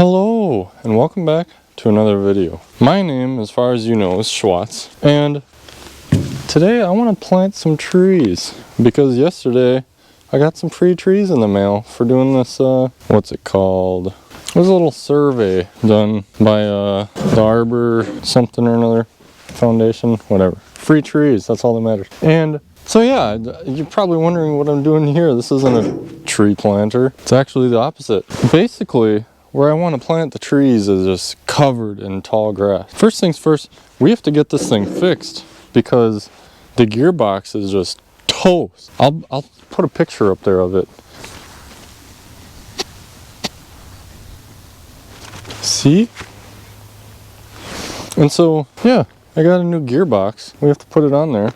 Hello and welcome back to another video. My name, as far as you know, is Schwartz, and today I want to plant some trees because yesterday I got some free trees in the mail for doing this, what's it called? It was a little survey done by the Arbor something or another foundation, whatever. Free trees, that's all that matters. And so yeah, you're probably wondering what I'm doing here. This isn't a tree planter. It's actually the opposite. Basically, where I want to plant the trees is just covered in tall grass. First things first, we have to get this thing fixed because the gearbox is just toast. I'll put a picture up there of it. See? And so, yeah, I got a new gearbox. We have to put it on there.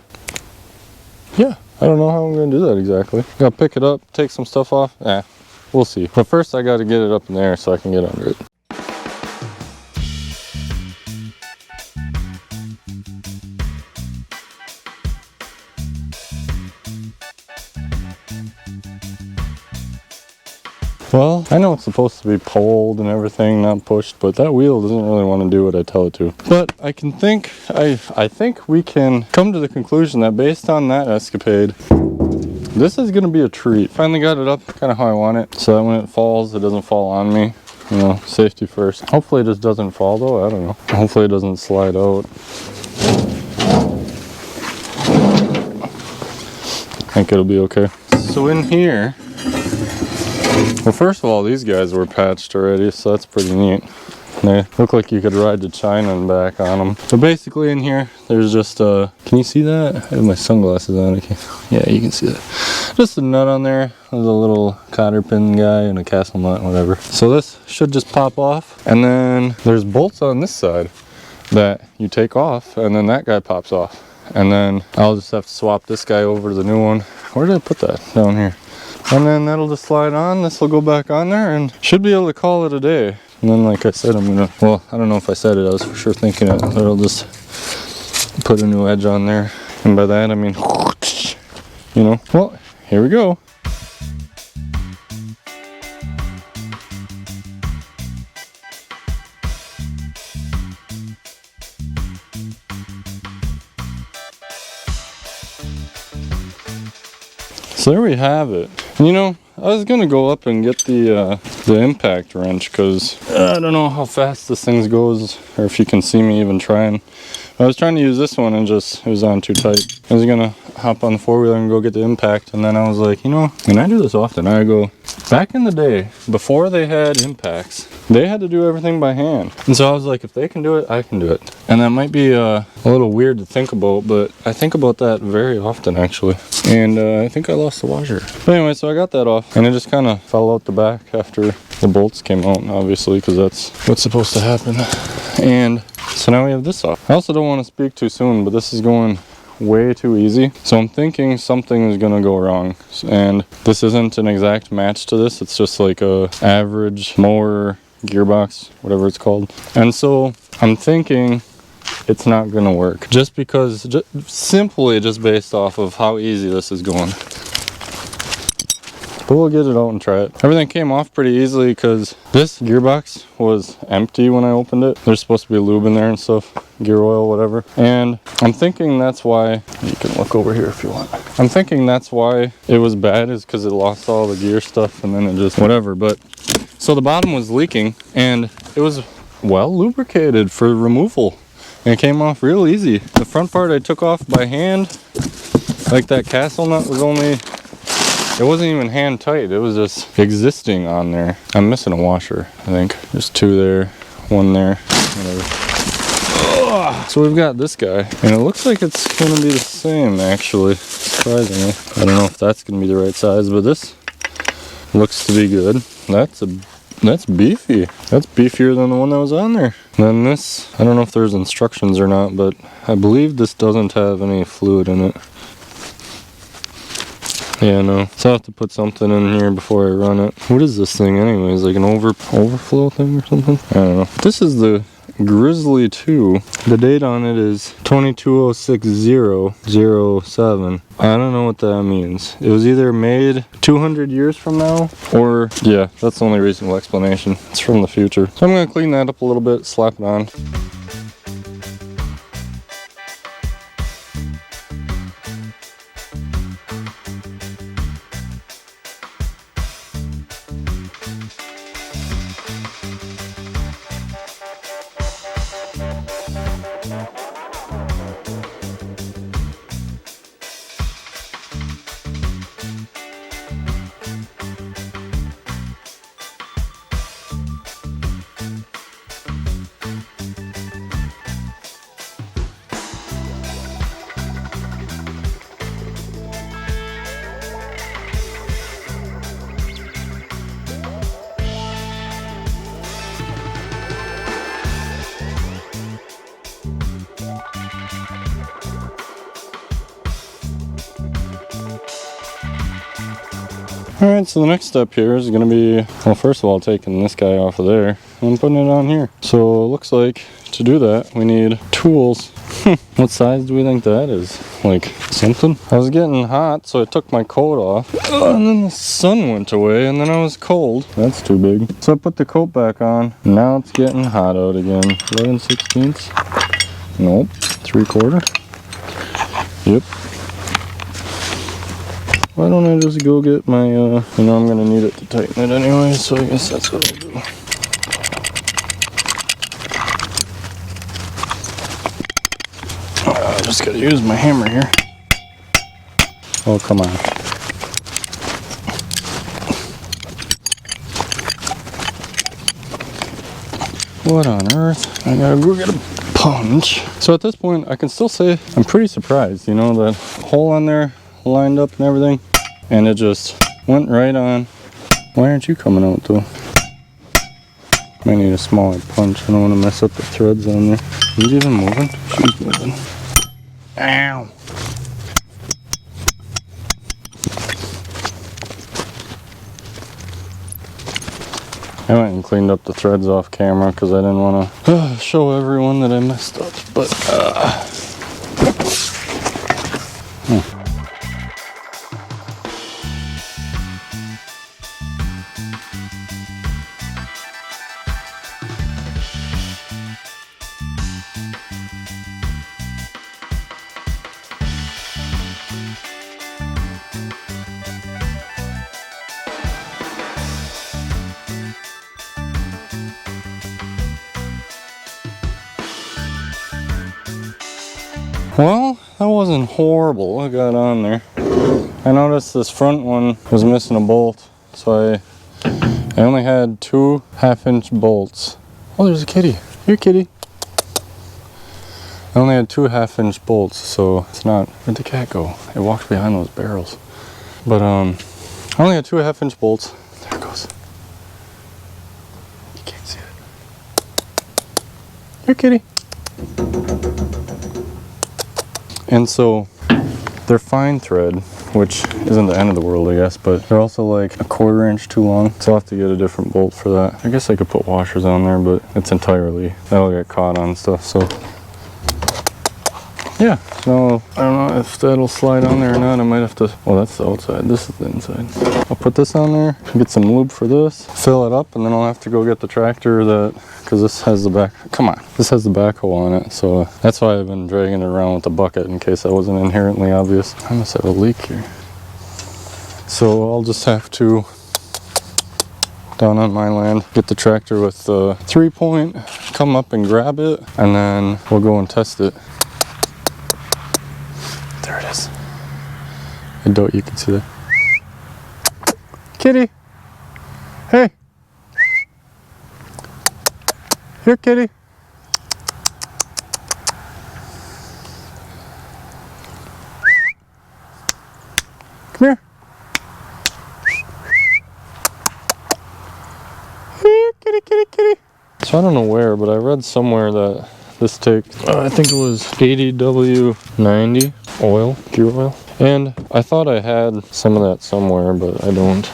Yeah, I don't know how I'm going to do that exactly. Gotta pick it up, take some stuff off. We'll see. But first I got to get it up in the air so I can get under it. Well, I know it's supposed to be pulled and everything, not pushed, but that wheel doesn't really want to do what I tell it to. But I think we can come to the conclusion that based on that escapade, this is going to be a treat. Finally got it up kind of how I want it, so that when it falls, it doesn't fall on me. You know, safety first. Hopefully it just doesn't fall though, I don't know. Hopefully it doesn't slide out. I think it'll be okay. So in here, well, first of all, these guys were patched already, so that's pretty neat. They look like you could ride to China and back on them. So basically in here, there's just a, can you see that? I have my sunglasses on. Yeah, you can see that. Just a nut on there. There's a little cotter pin guy and a castle nut, whatever. So this should just pop off. And then there's bolts on this side that you take off, and then that guy pops off. And then I'll just have to swap this guy over to the new one. Where did I put that? Down here. And then that'll just slide on. This will go back on there and should be able to call it a day. And then, like I said, I'm gonna, well, I don't know if I said it, I was for sure thinking it, but I'll just put a new edge on there. And by that, I mean, you know, well, here we go. So there we have it. You know, I was gonna go up and get the impact wrench because I don't know how fast this thing goes or if you can see me even trying. I was trying to use this one and just, it was on too tight. I was gonna hop on the four-wheeler and go get the impact, and then I was like, you know, and I do this often, I go, back in the day, before they had impacts, they had to do everything by hand. And so I was like, if they can do it, I can do it. And that might be a little weird to think about, but I think about that very often actually. And I think I lost the washer. But anyway, so I got that off, and it just kind of fell out the back after the bolts came out, obviously, because that's what's supposed to happen. And so now we have this off. I also don't want to speak too soon, but this is going way too easy. So I'm thinking something is gonna go wrong. And this isn't an exact match to this. It's just like a average mower gearbox, whatever it's called. And so I'm thinking it's not gonna work. Just because, simply just based off of how easy this is going. But we'll get it out and try it. Everything came off pretty easily because this gearbox was empty when I opened it. There's supposed to be lube in there and stuff, gear oil, whatever. And I'm thinking that's why, you can look over here if you want. I'm thinking that's why it was bad, is because it lost all the gear stuff and then it just, whatever. But, so the bottom was leaking and it was well lubricated for removal. And it came off real easy. The front part I took off by hand. Like that castle nut was only, it wasn't even hand tight, it was just existing on there. I'm missing a washer, I think. There's two there, one there, whatever. Ugh. So we've got this guy, and it looks like it's gonna be the same actually, surprisingly. I don't know if that's gonna be the right size, but this looks to be good. That's beefy. That's beefier than the one that was on there. And then this, I don't know if there's instructions or not, but I believe this doesn't have any fluid in it. Yeah, no. So I have to put something in here before I run it. What is this thing anyways? Like an overflow thing or something? I don't know. This is the Grizzly 2. The date on it is 2206-07. I don't know what that means. It was either made 200 years from now, or yeah, that's the only reasonable explanation. It's from the future. So I'm gonna clean that up a little bit, slap it on. Alright, so the next step here is going to be, well, first of all, taking this guy off of there and putting it on here. So it looks like to do that, we need tools. What size do we think that is? Like something? I was getting hot, so I took my coat off. And then the sun went away, and then I was cold. That's too big. So I put the coat back on. Now it's getting hot out again. 11/16? Nope. 3/4? Yep. Why don't I just go get my, you know I'm gonna need it to tighten it anyway, so I guess that's what I'll do. I just gotta use my hammer here. Oh, come on. What on earth? I gotta go get a punch. So at this point, I can still say I'm pretty surprised, you know, that hole on there lined up and everything, and it just went right on. Why aren't you coming out though? Might need a smaller punch. I don't want to mess up the threads on there. Is it even moving? She's moving. Ow! I went and cleaned up the threads off camera because I didn't want to show everyone that I messed up, but well, that wasn't horrible. I got on there. I noticed this front one was missing a bolt, so I only had 2 half-inch bolts. Oh, there's a kitty. Here, kitty. I only had 2 half-inch bolts, so it's not. Where'd the cat go? It walked behind those barrels. But I only had 2 half-inch bolts. There it goes. You can't see it. Here, kitty. And so they're fine thread, which isn't the end of the world, I guess, but they're also like a 1/4 inch too long, so I'll have to get a different bolt for that. I guess I could put washers on there, but it's entirely, that'll get caught on stuff, so yeah. So I don't know if that'll slide on there or not. I might have to, well, that's the outside, this is the inside. I'll put this on there, get some lube for this, fill it up, and then I'll have to go get the tractor that, because this has the back, come on, this has the backhoe on it, so that's why I've been dragging it around with the bucket, in case that wasn't inherently obvious. I must have a leak here. So I'll just have to, down on my land, get the tractor with the 3-point, come up and grab it, and then we'll go and test it. There it is. I doubt you can see that. Kitty! Hey! Here, kitty! Come here! Here, kitty, kitty, kitty! So I don't know where, but I read somewhere that this takes, I think it was 80W90 oil, gear oil. And I thought I had some of that somewhere, but I don't.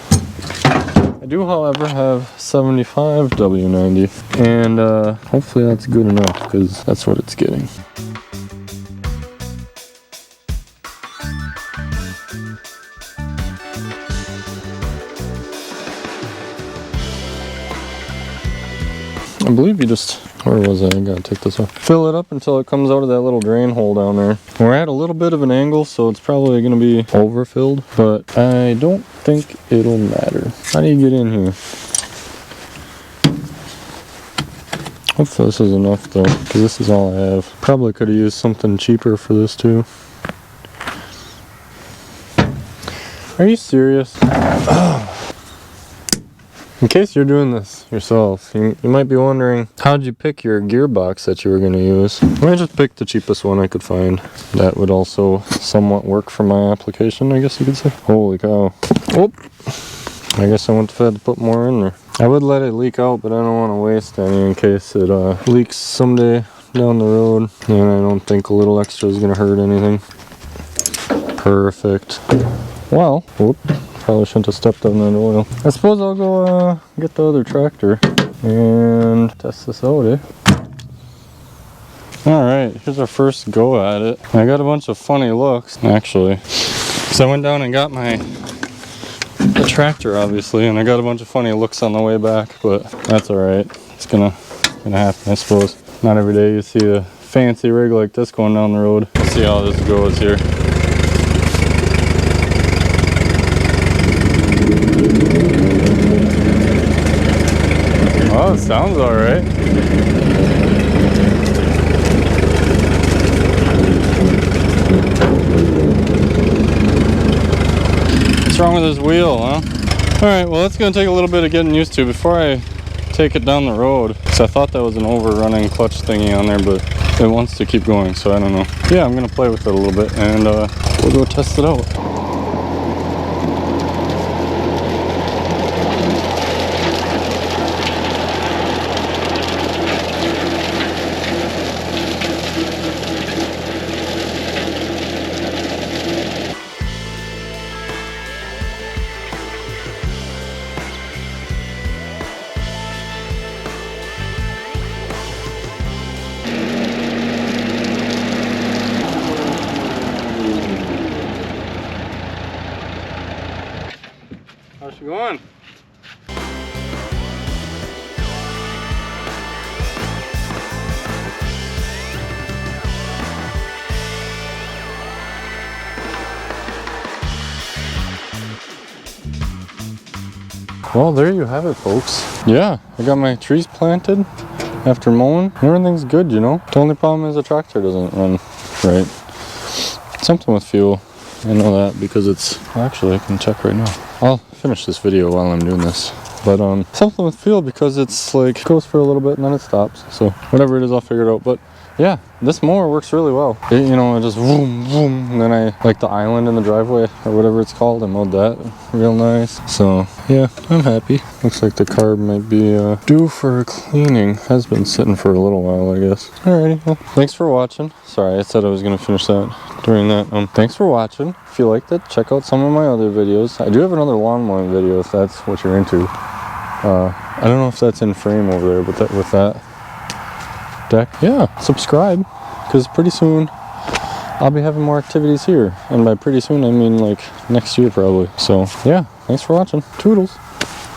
I do, however, have 75 W90, and hopefully that's good enough, because that's what it's getting. I believe you just, where was I? I gotta take this off. Fill it up until it comes out of that little drain hole down there. We're at a little bit of an angle, so it's probably gonna be overfilled, but I don't think it'll matter. How do you get in here? Hopefully this is enough though, because this is all I have. Probably could have used something cheaper for this too. Are you serious? In case you're doing this yourself, you might be wondering, how'd you pick your gearbox that you were going to use? I just picked the cheapest one I could find. That would also somewhat work for my application, I guess you could say. Holy cow. Whoop! I guess I wouldn't have had to put more in there. I would let it leak out, but I don't want to waste any in case it leaks someday down the road. And I don't think a little extra is going to hurt anything. Perfect. Well, whoop. Probably shouldn't have stepped on that oil. I suppose I'll go get the other tractor and test this out, eh? Alright, here's our first go at it. I got a bunch of funny looks, actually. So I went down and got the tractor, obviously, and I got a bunch of funny looks on the way back, but that's alright. It's gonna happen, I suppose. Not every day you see a fancy rig like this going down the road. Let's see how this goes here. Oh, it sounds alright. What's wrong with this wheel, huh? Alright, well it's going to take a little bit of getting used to before I take it down the road. So I thought that was an overrunning clutch thingy on there, but it wants to keep going, so I don't know. Yeah, I'm going to play with it a little bit and we'll go test it out. How's she going? Well, there you have it, folks. Yeah, I got my trees planted after mowing. Everything's good, you know. The only problem is the tractor doesn't run right. Something with fuel. I know that because it's... Actually, I can check right now. I'll finish this video while I'm doing this. But something with fuel because it's like goes for a little bit and then it stops. So whatever it is, I'll figure it out. But yeah, this mower works really well. It, you know, it just vroom, vroom, and then I like the island in the driveway or whatever it's called. I mowed that real nice. So yeah, I'm happy. Looks like the carb might be due for a cleaning. Has been sitting for a little while, I guess. Alrighty, well, thanks for watching. Sorry, I said I was gonna finish that during that. Thanks for watching. If you liked it, check out some of my other videos. I do have another lawn mowing video if that's what you're into. I don't know if that's in frame over there, but that with that deck, yeah, subscribe, because pretty soon I'll be having more activities here, and by pretty soon I mean like next year probably. So yeah, thanks for watching. Toodles.